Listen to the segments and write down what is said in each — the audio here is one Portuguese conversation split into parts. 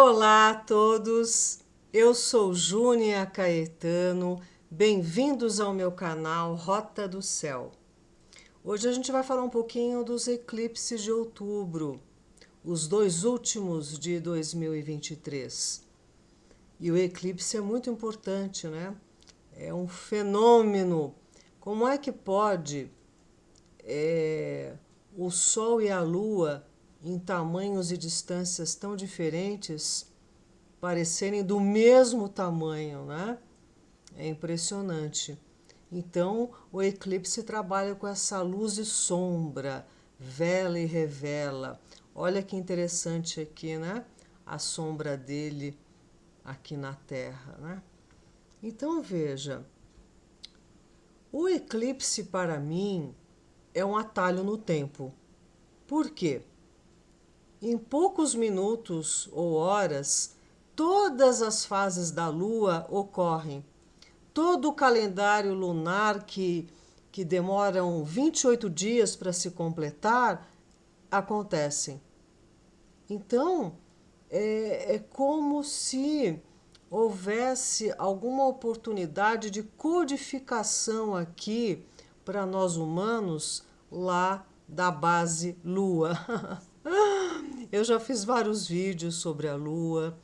Olá a todos, eu sou Júnia Caetano, bem-vindos ao meu canal Rota do Céu. Hoje a gente vai falar um pouquinho dos eclipses de outubro, os dois últimos de 2023. E o eclipse é muito importante, né? É um fenômeno. Como é que pode o Sol e a Lua, em tamanhos e distâncias tão diferentes, parecerem do mesmo tamanho, né? É impressionante. Então, o eclipse trabalha com essa luz e sombra, vela e revela. Olha que interessante aqui, né? A sombra dele aqui na Terra, né? Então, veja, o eclipse para mim é um atalho no tempo. Por quê? Em poucos minutos ou horas, todas as fases da Lua ocorrem. Todo o calendário lunar que demoram 28 dias para se completar acontecem. Então, é como se houvesse alguma oportunidade de codificação aqui para nós humanos lá da base Lua. Eu já fiz vários vídeos sobre a Lua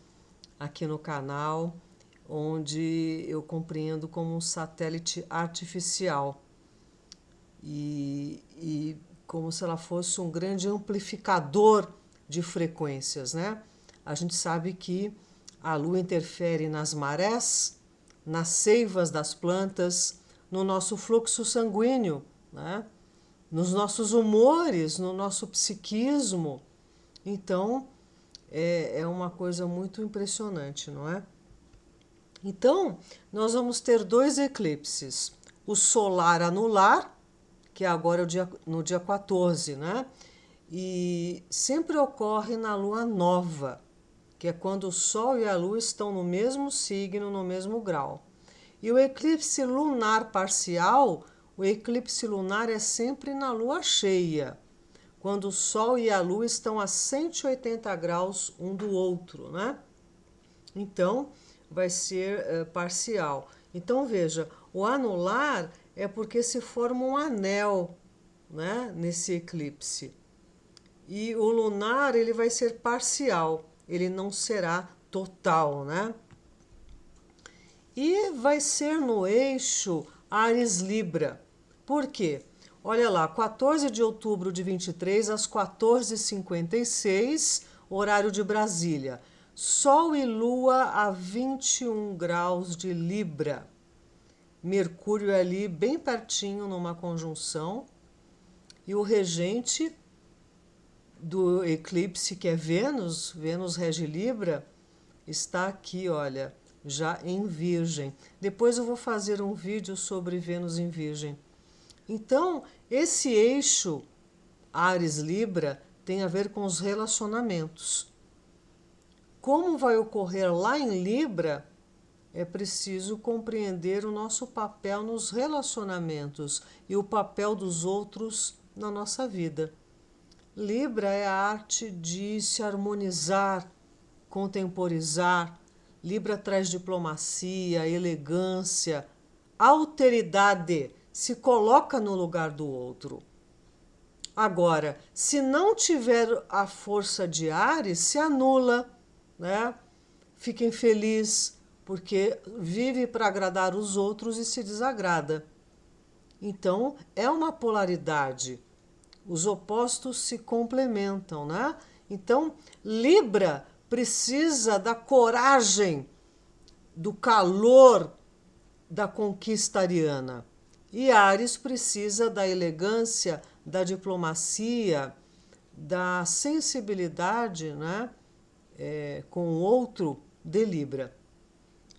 aqui no canal, onde eu compreendo como um satélite artificial e como se ela fosse um grande amplificador de frequências, né? A gente sabe que a Lua interfere nas marés, nas seivas das plantas, no nosso fluxo sanguíneo, né? Nos nossos humores, no nosso psiquismo. Então, é uma coisa muito impressionante, não é? Então, nós vamos ter dois eclipses. O solar anular, que é agora no dia 14, né? E sempre ocorre na lua nova, que é quando o Sol e a Lua estão no mesmo signo, no mesmo grau. E o eclipse lunar parcial, o eclipse lunar é sempre na lua cheia, quando o Sol e a Lua estão a 180 graus um do outro, né? Então, vai ser parcial. Então, veja, o anular é porque se forma um anel, né, nesse eclipse. E o lunar, ele vai ser parcial, ele não será total, né? E vai ser no eixo Áries-Libra. Por quê? Olha lá, 14 de outubro de 23 às 14h56, horário de Brasília. Sol e Lua a 21 graus de Libra. Mercúrio ali bem pertinho numa conjunção. E o regente do eclipse, que é Vênus, Vênus rege Libra, está aqui, olha, já em Virgem. Depois eu vou fazer um vídeo sobre Vênus em Virgem. Então, esse eixo Áries-Libra tem a ver com os relacionamentos. Como vai ocorrer lá em Libra, é preciso compreender o nosso papel nos relacionamentos e o papel dos outros na nossa vida. Libra é a arte de se harmonizar, contemporizar. Libra traz diplomacia, elegância, alteridade, se coloca no lugar do outro. Agora, se não tiver a força de Áries, se anula, né? Fica infeliz, porque vive para agradar os outros e se desagrada. Então, é uma polaridade. Os opostos se complementam, né? Então, Libra precisa da coragem, do calor da conquista ariana. E Áries precisa da elegância, da diplomacia, da sensibilidade, né? Com o outro de Libra.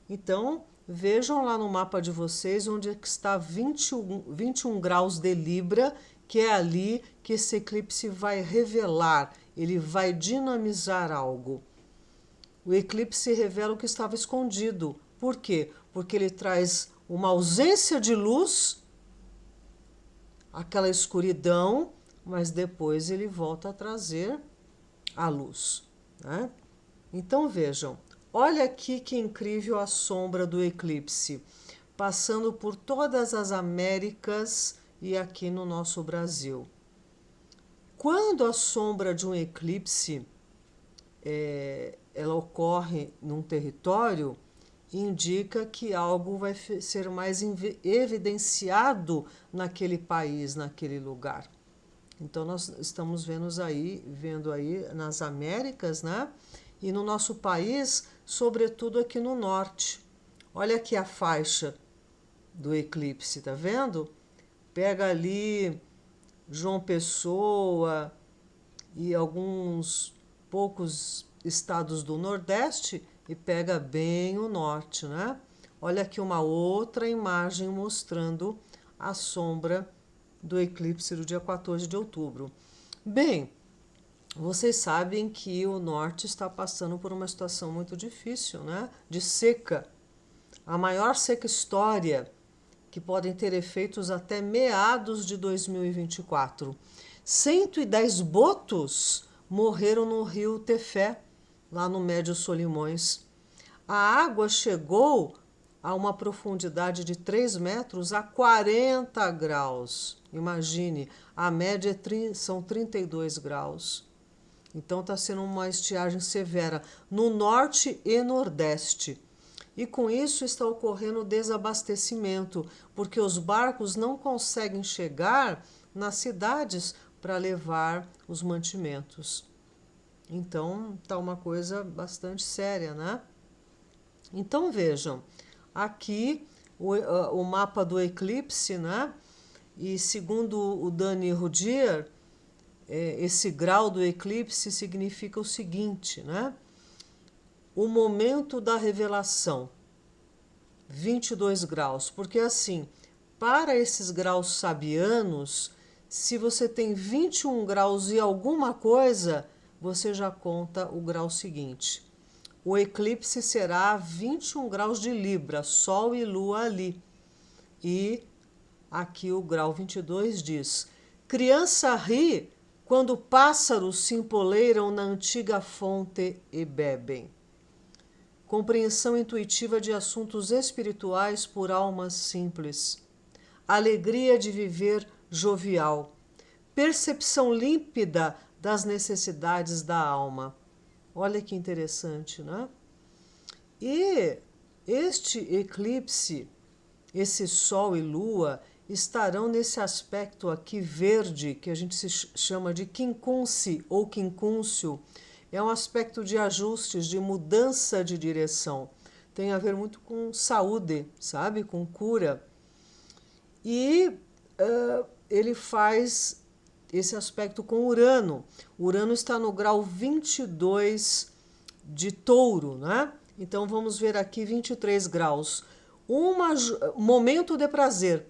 Então, vejam lá no mapa de vocês onde está 21 graus de Libra, que é ali que esse eclipse vai revelar, ele vai dinamizar algo. O eclipse revela o que estava escondido. Por quê? Porque ele traz uma ausência de luz, aquela escuridão, mas depois ele volta a trazer a luz, né? Então vejam, olha aqui que incrível a sombra do eclipse, passando por todas as Américas e aqui no nosso Brasil. Quando a sombra de um eclipse ela ocorre num território, indica que algo vai ser mais evidenciado naquele país, naquele lugar. Então nós estamos vendo aí nas Américas, né? E no nosso país, sobretudo aqui no norte. Olha aqui a faixa do eclipse, tá vendo? Pega ali João Pessoa e alguns poucos estados do Nordeste e pega bem o norte, né? Olha aqui uma outra imagem mostrando a sombra do eclipse do dia 14 de outubro. Bem, vocês sabem que o norte está passando por uma situação muito difícil, né? De seca. A maior seca histórica, que podem ter efeitos até meados de 2024. 110 botos morreram no rio Tefé, lá no Médio Solimões. A água chegou a uma profundidade de 3 metros a 40 graus. Imagine, a média são 32 graus. Então está sendo uma estiagem severa no norte e nordeste. E com isso está ocorrendo desabastecimento, porque os barcos não conseguem chegar nas cidades para levar os mantimentos. Então está uma coisa bastante séria, né? Então vejam, aqui o mapa do eclipse, né? E segundo o Dani Rudier, esse grau do eclipse significa o seguinte, né? O momento da revelação, 22 graus, porque assim, para esses graus sabianos, se você tem 21 graus e alguma coisa, você já conta o grau seguinte. O eclipse será 21 graus de Libra, Sol e Lua ali. E aqui o grau 22 diz: criança ri quando pássaros se empoleiram na antiga fonte e bebem. Compreensão intuitiva de assuntos espirituais por almas simples. Alegria de viver jovial. Percepção límpida das necessidades da alma. Olha que interessante, né? E este eclipse, esse Sol e Lua, estarão nesse aspecto aqui verde, que a gente se chama de quincunce ou quincúncio. É um aspecto de ajustes, de mudança de direção. Tem a ver muito com saúde, sabe? Com cura. E ele faz esse aspecto com Urano. Urano está no grau 22 de Touro, né? Então vamos ver aqui 23 graus. Momento de prazer.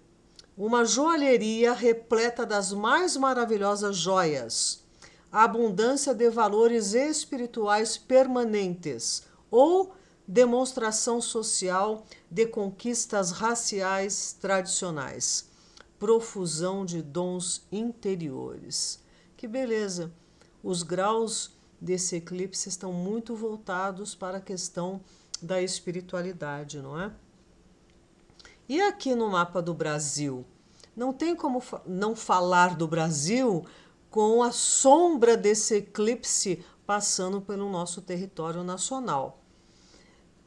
Uma joalheria repleta das mais maravilhosas joias. A abundância de valores espirituais permanentes ou demonstração social de conquistas raciais tradicionais. Profusão de dons interiores. Que beleza! Os graus desse eclipse estão muito voltados para a questão da espiritualidade, não é? E aqui no mapa do Brasil? Não tem como não falar do Brasil com a sombra desse eclipse passando pelo nosso território nacional.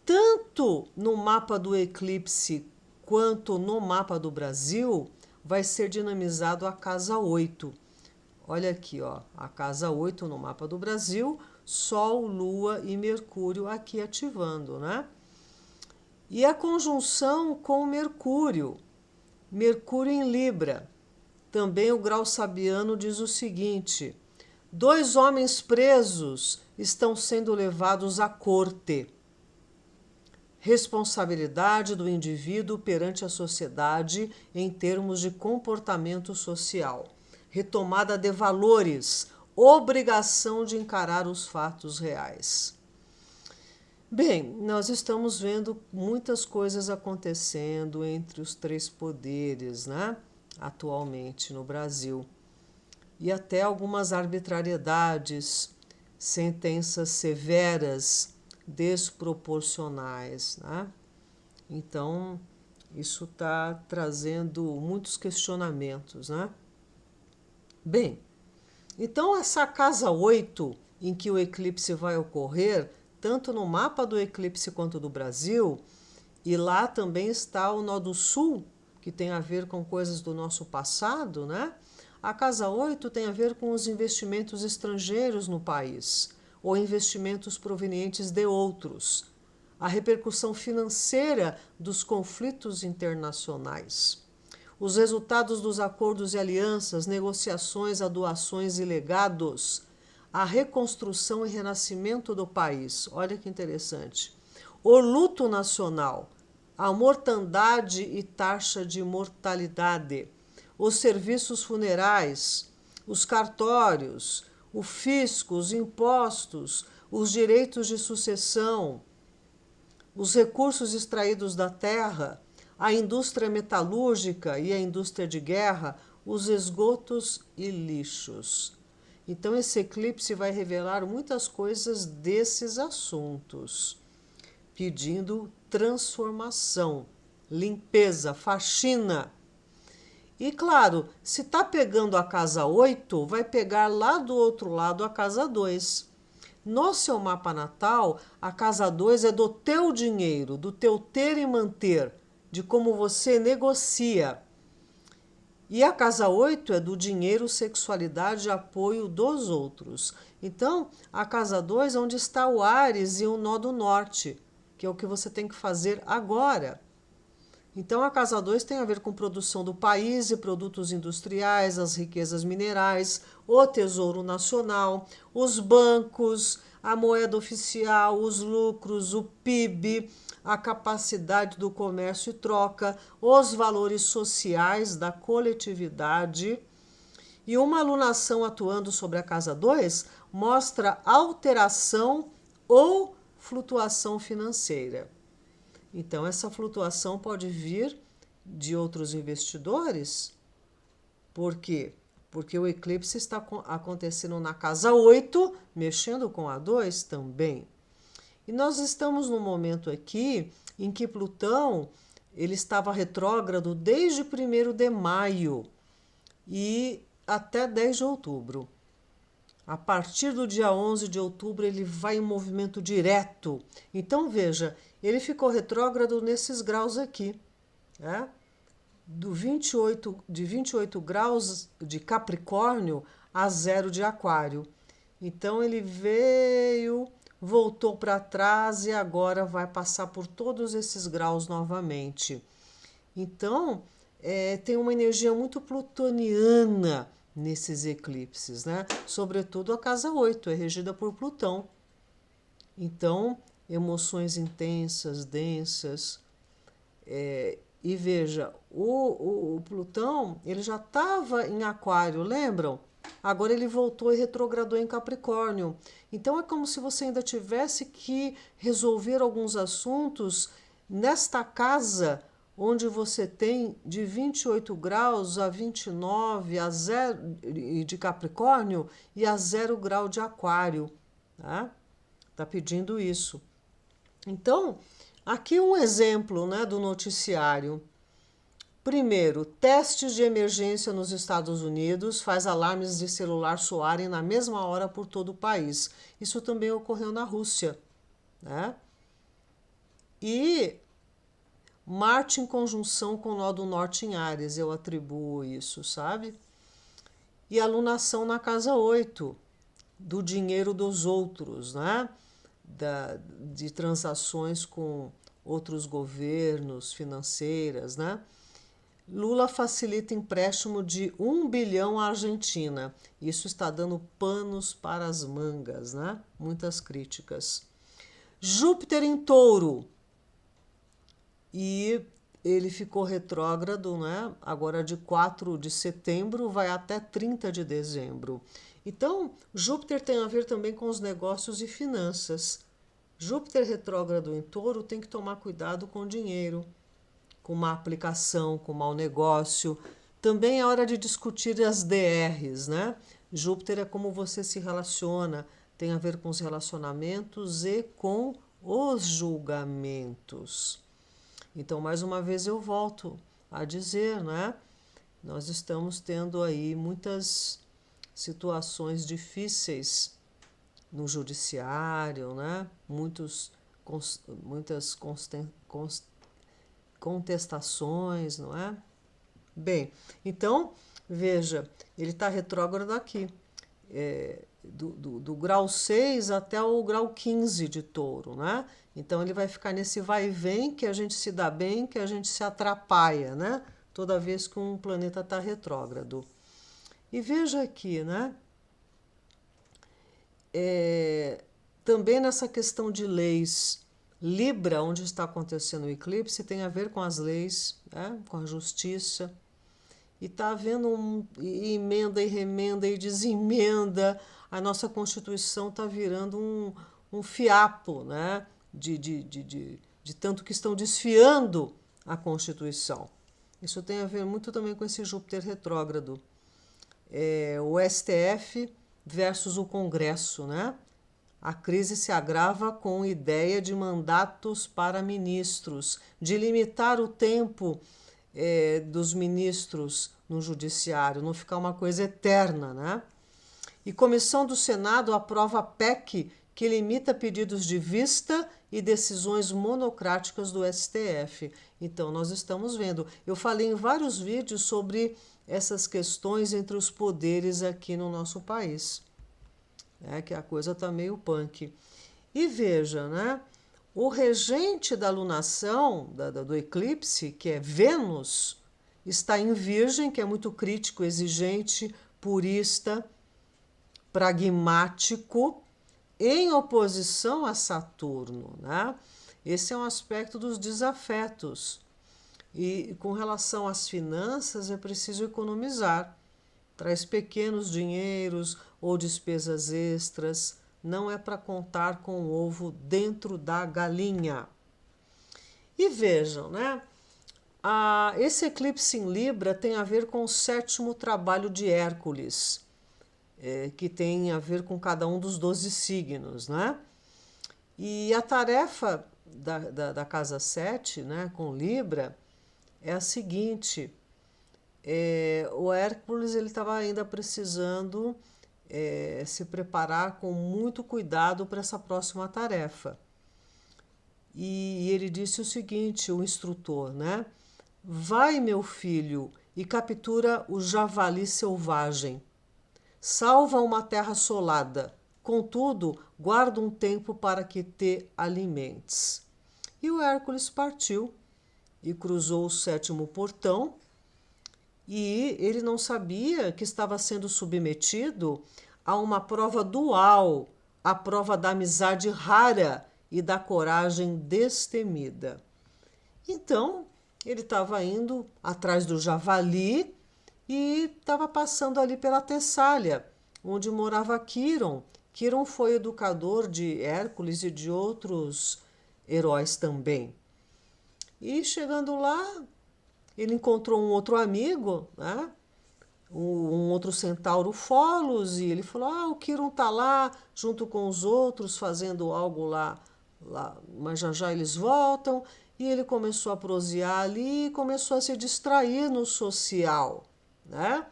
Tanto no mapa do eclipse quanto no mapa do Brasil, vai ser dinamizado a casa 8. Olha aqui, ó, a casa 8 no mapa do Brasil, Sol, Lua e Mercúrio aqui ativando, né? E a conjunção com Mercúrio, Mercúrio em Libra. Também o grau sabiano diz o seguinte: 2 homens presos estão sendo levados à corte. Responsabilidade do indivíduo perante a sociedade em termos de comportamento social. Retomada de valores, obrigação de encarar os fatos reais. Bem, nós estamos vendo muitas coisas acontecendo entre os 3 poderes, né? Atualmente no Brasil. E até algumas arbitrariedades sentenças severas, desproporcionais, né? Então, isso está trazendo muitos questionamentos, né? Bem, então essa casa 8, em que o eclipse vai ocorrer, tanto no mapa do eclipse quanto do Brasil, e lá também está o nó do sul, que tem a ver com coisas do nosso passado, né? A casa 8 tem a ver com os investimentos estrangeiros no país, ou investimentos provenientes de outros. A repercussão financeira dos conflitos internacionais. Os resultados dos acordos e alianças, negociações, doações e legados. A reconstrução e renascimento do país. Olha que interessante. O luto nacional, a mortandade e taxa de mortalidade, os serviços funerais, os cartórios, o fisco, os impostos, os direitos de sucessão, os recursos extraídos da terra, a indústria metalúrgica e a indústria de guerra, os esgotos e lixos. Então, esse eclipse vai revelar muitas coisas desses assuntos, pedindo transformação, limpeza, faxina. E claro, se está pegando a casa 8, vai pegar lá do outro lado a casa 2. No seu mapa natal, a casa 2 é do teu dinheiro, do teu ter e manter, de como você negocia. E a casa 8 é do dinheiro, sexualidade e apoio dos outros. Então, a casa 2 é onde está o Áries e o nó do norte, que é o que você tem que fazer agora. Então, a casa 2 tem a ver com produção do país e produtos industriais, as riquezas minerais, o tesouro nacional, os bancos, a moeda oficial, os lucros, o PIB, a capacidade do comércio e troca, os valores sociais da coletividade. E uma alunação atuando sobre a casa 2 mostra alteração ou flutuação financeira. Então, essa flutuação pode vir de outros investidores. Por quê? Porque o eclipse está acontecendo na casa 8, mexendo com a 2 também. E nós estamos num momento aqui em que Plutão ele estava retrógrado desde 1º de maio e até 10 de outubro. A partir do dia 11 de outubro, ele vai em movimento direto. Então, veja, ele ficou retrógrado nesses graus aqui, né? De 28 graus de Capricórnio a 0 de Aquário. Então, ele veio, voltou para trás e agora vai passar por todos esses graus novamente. Então, tem uma energia muito plutoniana nesses eclipses, né? Sobretudo a casa 8 é regida por Plutão. Então, emoções intensas, densas. E veja, o Plutão, ele já estava em Aquário, lembram? Agora ele voltou e retrogradou em Capricórnio. Então é como se você ainda tivesse que resolver alguns assuntos nesta casa onde você tem de 28 graus a 29 a 0 de Capricórnio e a 0 grau de Aquário. Tá pedindo isso. Então, aqui um exemplo, né, do noticiário. Primeiro, testes de emergência nos Estados Unidos faz alarmes de celular soarem na mesma hora por todo o país. Isso também ocorreu na Rússia, né? E Marte em conjunção com o nó do norte em Áries, eu atribuo isso, sabe? E alunação na casa 8, do dinheiro dos outros, né? De transações com outros governos, financeiras, né? Lula facilita empréstimo de 1 bilhão à Argentina. Isso está dando panos para as mangas, né? Muitas críticas. Júpiter em Touro. E ele ficou retrógrado, né? Agora de 4 de setembro vai até 30 de dezembro. Então, Júpiter tem a ver também com os negócios e finanças. Júpiter retrógrado em Touro tem que tomar cuidado com o dinheiro, com má aplicação, com mau negócio. Também é hora de discutir as DRs, né? Júpiter é como você se relaciona, tem a ver com os relacionamentos e com os julgamentos. Então, mais uma vez eu volto a dizer, né? Nós estamos tendo aí muitas situações difíceis no judiciário, né? Muitas contestações, não é? Bem, então, veja, ele está retrógrado aqui, do grau 6 até o grau 15 de touro, né? Então, ele vai ficar nesse vai e vem, que a gente se dá bem, que a gente se atrapalha, né? Toda vez que um planeta está retrógrado. E veja aqui, né? Também nessa questão de leis, Libra, onde está acontecendo o eclipse, tem a ver com as leis, né? Com a justiça. E está havendo emenda e remenda e desemenda. A nossa Constituição está virando um fiapo, né? De tanto que estão desfiando a Constituição. Isso tem a ver muito também com esse Júpiter retrógrado. O STF versus o Congresso, né? A crise se agrava com a ideia de mandatos para ministros, de limitar o tempo dos ministros no judiciário, não ficar uma coisa eterna, né? E comissão do Senado aprova a PEC que limita pedidos de vista e decisões monocráticas do STF. Então, nós estamos vendo. Eu falei em vários vídeos sobre essas questões entre os poderes aqui no nosso país. Que a coisa está meio punk. E veja, né? O regente da lunação, do eclipse, que é Vênus, está em Virgem, que é muito crítico, exigente, purista, pragmático, em oposição a Saturno, né? Esse é um aspecto dos desafetos. E com relação às finanças, é preciso economizar. Traz pequenos dinheiros ou despesas extras. Não é para contar com o ovo dentro da galinha. E vejam, né? Esse eclipse em Libra tem a ver com o 7º trabalho de Hércules, que tem a ver com cada um dos 12 signos, né? E a tarefa da casa 7, né, com Libra, é a seguinte: o Hércules ele estava ainda precisando se preparar com muito cuidado para essa próxima tarefa. E ele disse o seguinte, o instrutor, né? Vai, meu filho, e captura o javali selvagem. Salva uma terra assolada. Contudo, guarda um tempo para que te alimentes. E o Hércules partiu e cruzou o 7º portão. E ele não sabia que estava sendo submetido a uma prova dual, a prova da amizade rara e da coragem destemida. Então, ele estava indo atrás do javali e estava passando ali pela Tessália, onde morava Quiron. Quiron foi educador de Hércules e de outros heróis também. E chegando lá, ele encontrou um outro amigo, né? Um outro centauro Folos, e ele falou, o Quiron está lá, junto com os outros, fazendo algo lá, mas já eles voltam. E ele começou a prosear ali e começou a se distrair no social, né?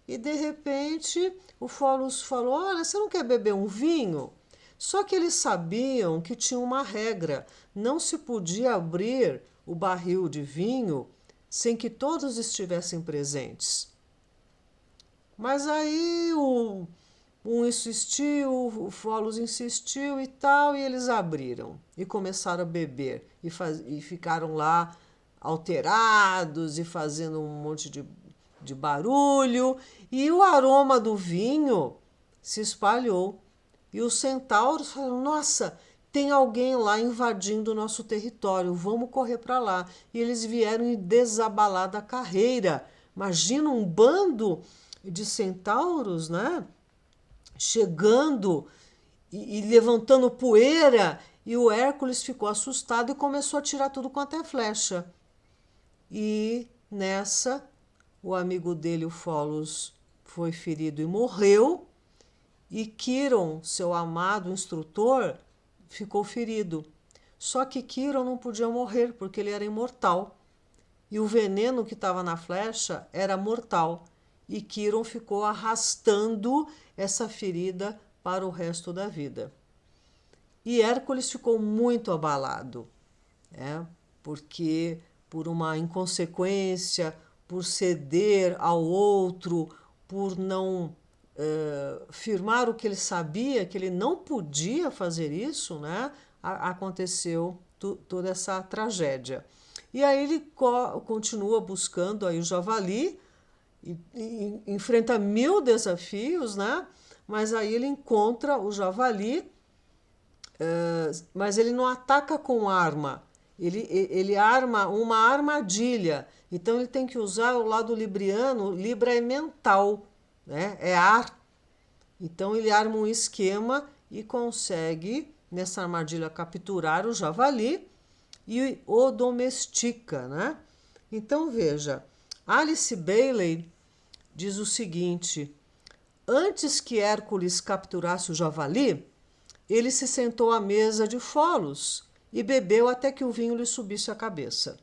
E, de repente, o Folos falou, olha, você não quer beber um vinho? Só que eles sabiam que tinha uma regra, não se podia abrir o barril de vinho sem que todos estivessem presentes. Mas aí um insistiu, o Folos insistiu e tal, e eles abriram e começaram a beber e ficaram lá alterados e fazendo um monte de barulho, e o aroma do vinho se espalhou. E os centauros falaram, nossa, tem alguém lá invadindo o nosso território, vamos correr para lá. E eles vieram em desabalada carreira. Imagina um bando de centauros, né? Chegando e levantando poeira, e o Hércules ficou assustado e começou a tirar tudo quanto é flecha. E nessa, o amigo dele, o Folos, foi ferido e morreu, e Quiron, seu amado instrutor, ficou ferido. Só que Quiron não podia morrer porque ele era imortal. E o veneno que estava na flecha era mortal. E Quiron ficou arrastando essa ferida para o resto da vida. E Hércules ficou muito abalado, né? Porque por uma inconsequência, por ceder ao outro, por não firmar o que ele sabia, que ele não podia fazer isso, né? Aconteceu toda essa tragédia. E aí ele continua buscando aí o javali, e enfrenta 1000 desafios, né? Mas aí ele encontra o javali, mas ele não ataca com arma. Ele arma uma armadilha. Então ele tem que usar o lado libriano. Libra é mental, né? É ar. Então ele arma um esquema e consegue, nessa armadilha, capturar o javali e o domestica, né? Então veja, Alice Bailey diz o seguinte: antes que Hércules capturasse o javali, ele se sentou à mesa de Folos e bebeu até que o vinho lhe subisse à cabeça.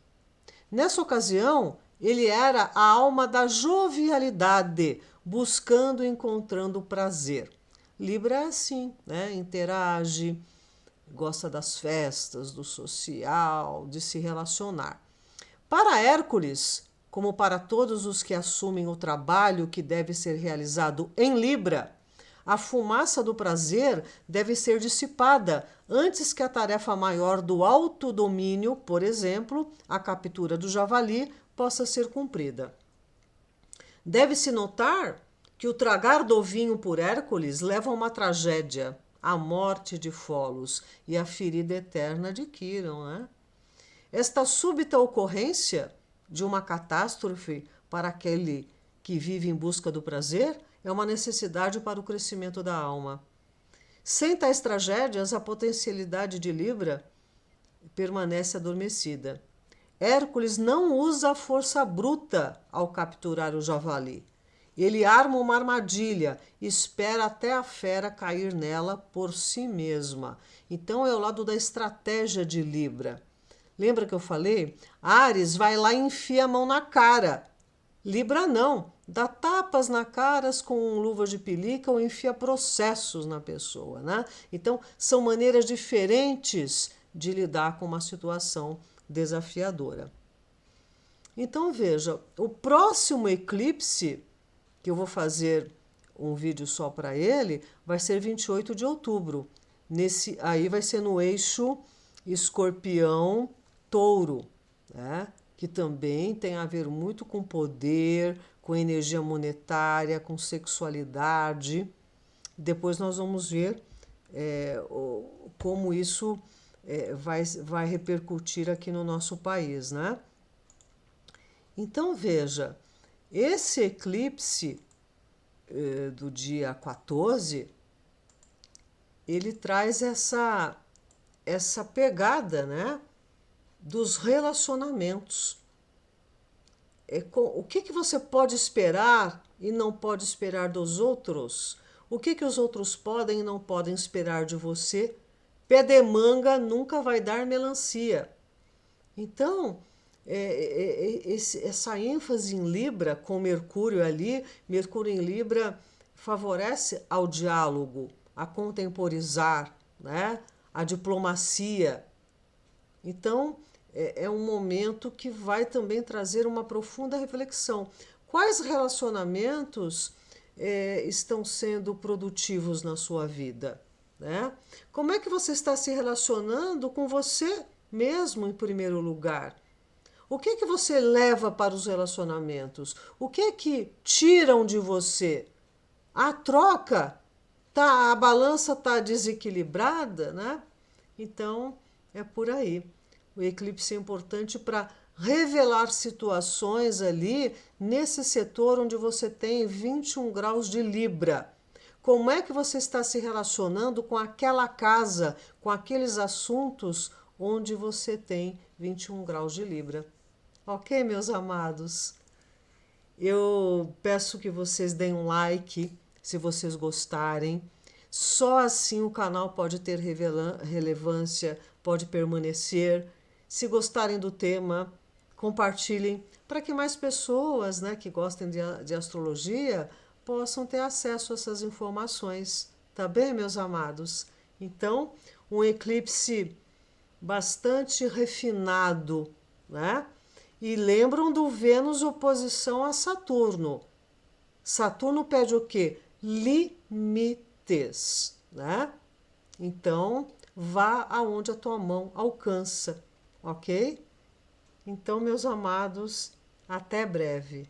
Nessa ocasião, ele era a alma da jovialidade, buscando e encontrando prazer. Libra é assim, né? Interage, gosta das festas, do social, de se relacionar. Para Hércules, como para todos os que assumem o trabalho que deve ser realizado em Libra, a fumaça do prazer deve ser dissipada antes que a tarefa maior do autodomínio, por exemplo, a captura do javali, possa ser cumprida. Deve-se notar que o tragar do vinho por Hércules leva a uma tragédia, a morte de Folos e a ferida eterna de Quiron, né? Esta súbita ocorrência de uma catástrofe para aquele que vive em busca do prazer é uma necessidade para o crescimento da alma. Sem tais tragédias, a potencialidade de Libra permanece adormecida. Hércules não usa a força bruta ao capturar o javali. Ele arma uma armadilha e espera até a fera cair nela por si mesma. Então é o lado da estratégia de Libra. Lembra que eu falei? Áries vai lá e enfia a mão na cara. Libra não, dá tapas na cara com luvas de pelica ou enfia processos na pessoa, né? Então, são maneiras diferentes de lidar com uma situação desafiadora. Então, veja, o próximo eclipse, que eu vou fazer um vídeo só para ele, vai ser 28 de outubro. Aí vai ser no eixo Escorpião-Touro, né? Que também tem a ver muito com poder, com energia monetária, com sexualidade. Depois nós vamos ver como isso vai repercutir aqui no nosso país, né? Então veja, esse eclipse do dia 14, ele traz essa pegada, né, dos relacionamentos. O que você pode esperar e não pode esperar dos outros? O que os outros podem e não podem esperar de você? Pé de manga nunca vai dar melancia. Então, essa ênfase em Libra, com Mercúrio ali, Mercúrio em Libra favorece ao diálogo, a contemporizar, né? A diplomacia. Então, é um momento que vai também trazer uma profunda reflexão. Quais relacionamentos estão sendo produtivos na sua vida, né? Como é que você está se relacionando com você mesmo, em primeiro lugar? O que você leva para os relacionamentos? O que tiram de você? A troca, a balança está desequilibrada, né? Então, é por aí. O eclipse é importante para revelar situações ali nesse setor onde você tem 21 graus de Libra. Como é que você está se relacionando com aquela casa, com aqueles assuntos onde você tem 21 graus de Libra? Ok, meus amados? Eu peço que vocês deem um like se vocês gostarem, Só assim o canal pode ter relevância, pode permanecer. Se gostarem do tema, compartilhem para que mais pessoas, né, que gostem de astrologia possam ter acesso a essas informações. Tá bem, meus amados? Então, um eclipse bastante refinado, né? E lembram do Vênus oposição a Saturno. Saturno pede o quê? Limites, né? Então, vá aonde a tua mão alcança, ok? Então, meus amados, até breve.